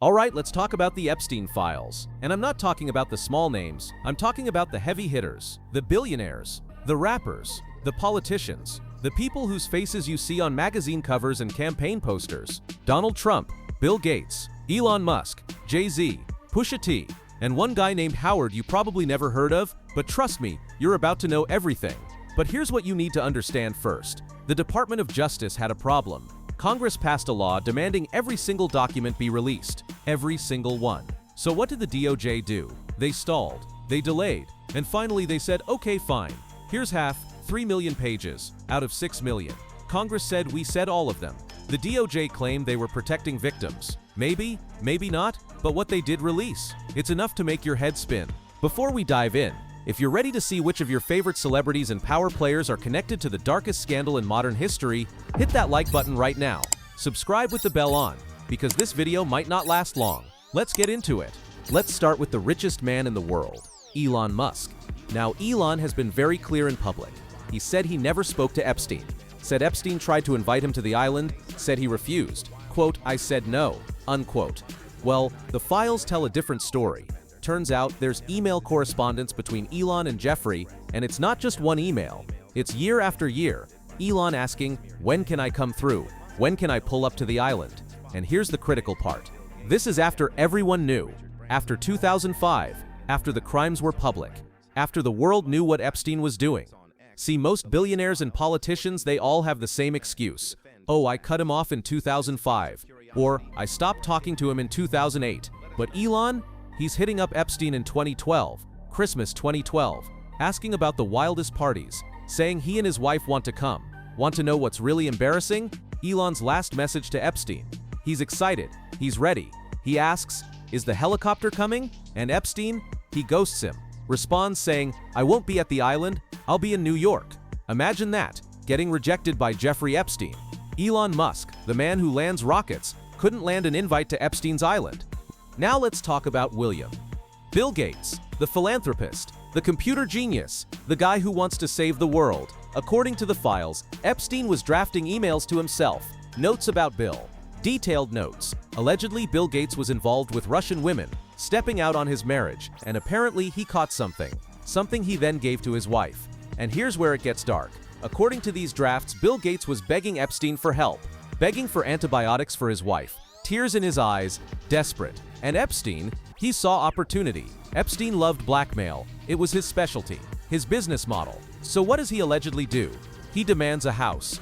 Alright, let's talk about the Epstein files. And I'm not talking about the small names, I'm talking about the heavy hitters, the billionaires, the rappers, the politicians, the people whose faces you see on magazine covers and campaign posters. Donald Trump, Bill Gates, Elon Musk, Jay-Z, Pusha T, and one guy named Howard you probably never heard of, but trust me, you're about to know everything. But here's what you need to understand first. The Department of Justice had a problem. Congress passed a law demanding every single document be released. Every single one. So what did the DOJ do? They stalled. They delayed. And finally they said, okay, fine. Here's half, 3 million pages, out of 6 million. Congress said we said all of them. The DOJ claimed they were protecting victims. Maybe, maybe not, but what they did release. It's enough to make your head spin. Before we dive in, if you're ready to see which of your favorite celebrities and power players are connected to the darkest scandal in modern history, hit that like button right now. Subscribe with the bell on, because this video might not last long. Let's get into it. Let's start with the richest man in the world, Elon Musk. Now, Elon has been very clear in public. He said he never spoke to Epstein. Said Epstein tried to invite him to the island, said he refused. Quote, I said no, unquote. Well, the files tell a different story. Turns out there's email correspondence between Elon and Jeffrey, and it's not just one email. It's year after year. Elon asking, when can I come through? When can I pull up to the island? And here's the critical part. This is after everyone knew. After 2005. After the crimes were public. After the world knew what Epstein was doing. See, most billionaires and politicians, they all have the same excuse. Oh, I cut him off in 2005. Or, I stopped talking to him in 2008. But Elon? He's hitting up Epstein in 2012, Christmas 2012, asking about the wildest parties, saying he and his wife want to come. Want to know what's really embarrassing? Elon's last message to Epstein. He's excited. He's ready. He asks, is the helicopter coming? And Epstein? He ghosts him. Responds saying, I won't be at the island. I'll be in New York. Imagine that, getting rejected by Jeffrey Epstein. Elon Musk, the man who lands rockets, couldn't land an invite to Epstein's island. Now let's talk about William. Bill Gates, the philanthropist, the computer genius, the guy who wants to save the world. According to the files, Epstein was drafting emails to himself, notes about Bill, detailed notes. Allegedly, Bill Gates was involved with Russian women, stepping out on his marriage, and apparently he caught something he then gave to his wife. And here's where it gets dark. According to these drafts, Bill Gates was begging Epstein for help, begging for antibiotics for his wife, tears in his eyes, desperate. And Epstein, he saw opportunity. Epstein loved blackmail. It was his specialty, his business model. So what does he allegedly do? He demands a house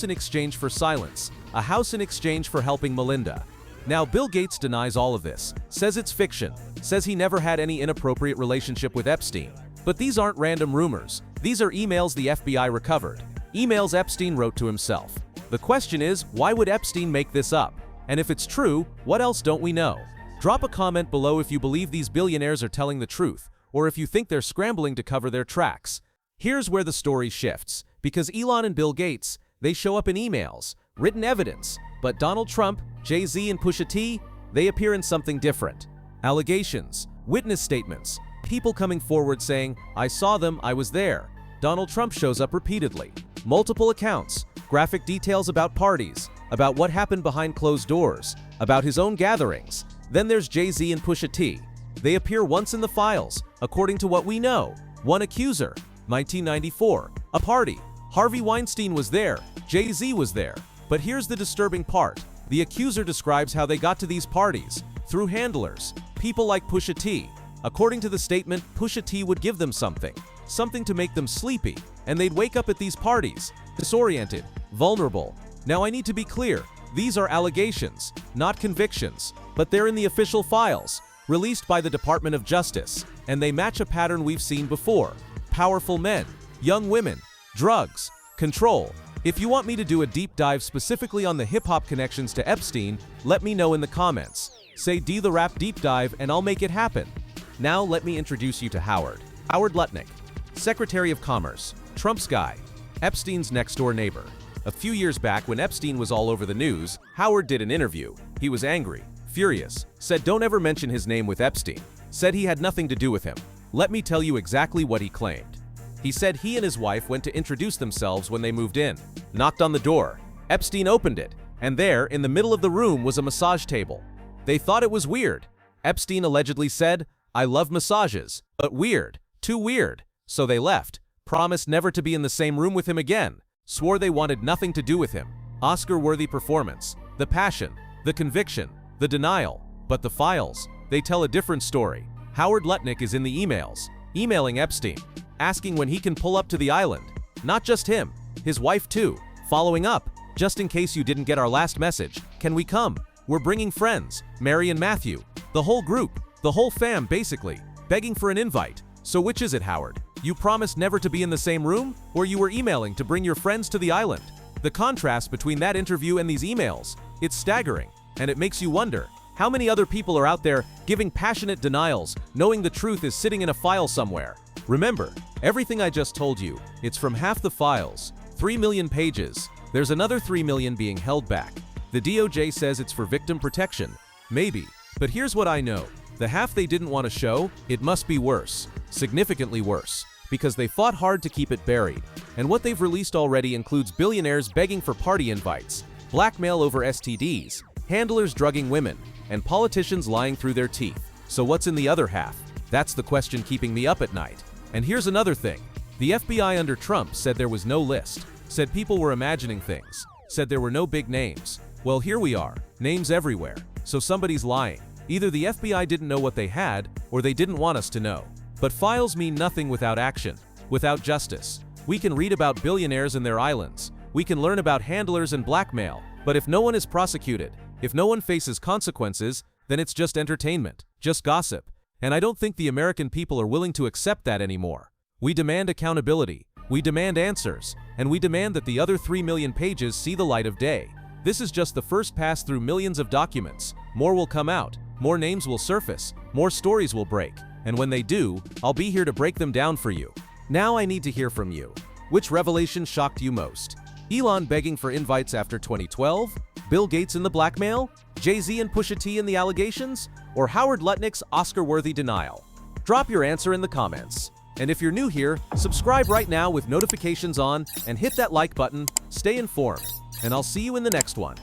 in exchange for silence, a house in exchange for helping Melinda. Now, Bill Gates denies all of this, says it's fiction, says he never had any inappropriate relationship with Epstein. But these aren't random rumors. These are emails the FBI recovered. Emails Epstein wrote to himself. The question is, why would Epstein make this up? And if it's true, what else don't we know? Drop a comment below if you believe these billionaires are telling the truth, or if you think they're scrambling to cover their tracks. Here's where the story shifts, because Elon and Bill Gates, they show up in emails, written evidence, but Donald Trump, Jay-Z, and Pusha T, they appear in something different. Allegations, witness statements, people coming forward saying, I saw them, I was there. Donald Trump shows up repeatedly. Multiple accounts, graphic details about parties, about what happened behind closed doors, about his own gatherings. Then there's Jay-Z and Pusha T. They appear once in the files, according to what we know. One accuser, 1994, a party. Harvey Weinstein was there, Jay-Z was there. But here's the disturbing part. The accuser describes how they got to these parties, through handlers, people like Pusha T. According to the statement, Pusha T would give them something to make them sleepy, and they'd wake up at these parties, disoriented, vulnerable. Now I need to be clear, these are allegations, not convictions, but they're in the official files, released by the Department of Justice, and they match a pattern we've seen before. Powerful men, young women, drugs, control. If you want me to do a deep dive specifically on the hip-hop connections to Epstein, let me know in the comments. Say D the Rap Deep Dive and I'll make it happen. Now let me introduce you to Howard Lutnik, Secretary of Commerce, Trump's guy, Epstein's next-door neighbor. A few years back, when Epstein was all over the news, Howard did an interview. He was angry, furious, said don't ever mention his name with Epstein, said he had nothing to do with him. Let me tell you exactly what he claimed. He said he and his wife went to introduce themselves when they moved in, knocked on the door. Epstein opened it, and there, in the middle of the room, was a massage table. They thought it was weird. Epstein allegedly said, "I love massages, but weird, too weird." So they left, promised never to be in the same room with him again, swore they wanted nothing to do with him. Oscar-worthy performance, the passion, the conviction, the denial. But the files, they tell a different story. Howard Lutnik is in the emails, emailing Epstein, asking when he can pull up to the island. Not just him, his wife too, following up, "Just in case you didn't get our last message, can we come? We're bringing friends, Mary and Matthew." The whole group, the whole fam basically, begging for an invite. So which is it, Howard? You promised never to be in the same room, or you were emailing to bring your friends to the island? The contrast between that interview and these emails, it's staggering, and it makes you wonder, how many other people are out there giving passionate denials, knowing the truth is sitting in a file somewhere? Remember, everything I just told you, it's from half the files, 3 million pages. There's another 3 million being held back. The DOJ says it's for victim protection. Maybe. But here's what I know. The half they didn't want to show, it must be worse. Significantly worse. Because they fought hard to keep it buried. And what they've released already includes billionaires begging for party invites, blackmail over STDs, handlers drugging women, and politicians lying through their teeth. So what's in the other half? That's the question keeping me up at night. And here's another thing. The FBI under Trump said there was no list, said people were imagining things, said there were no big names. Well, here we are, names everywhere. So somebody's lying. Either the FBI didn't know what they had, or they didn't want us to know. But files mean nothing without action, without justice. We can read about billionaires and their islands. We can learn about handlers and blackmail. But if no one is prosecuted, if no one faces consequences, then it's just entertainment, just gossip. And I don't think the American people are willing to accept that anymore. We demand accountability, we demand answers, and we demand that the other 3 million pages see the light of day. This is just the first pass through millions of documents. More will come out, more names will surface, more stories will break. And when they do, I'll be here to break them down for you. Now I need to hear from you. Which revelation shocked you most? Elon begging for invites after 2012? Bill Gates in the blackmail? Jay-Z and Pusha T in the allegations? Or Howard Lutnik's Oscar-worthy denial? Drop your answer in the comments. And if you're new here, subscribe right now with notifications on and hit that like button. Stay informed, and I'll see you in the next one.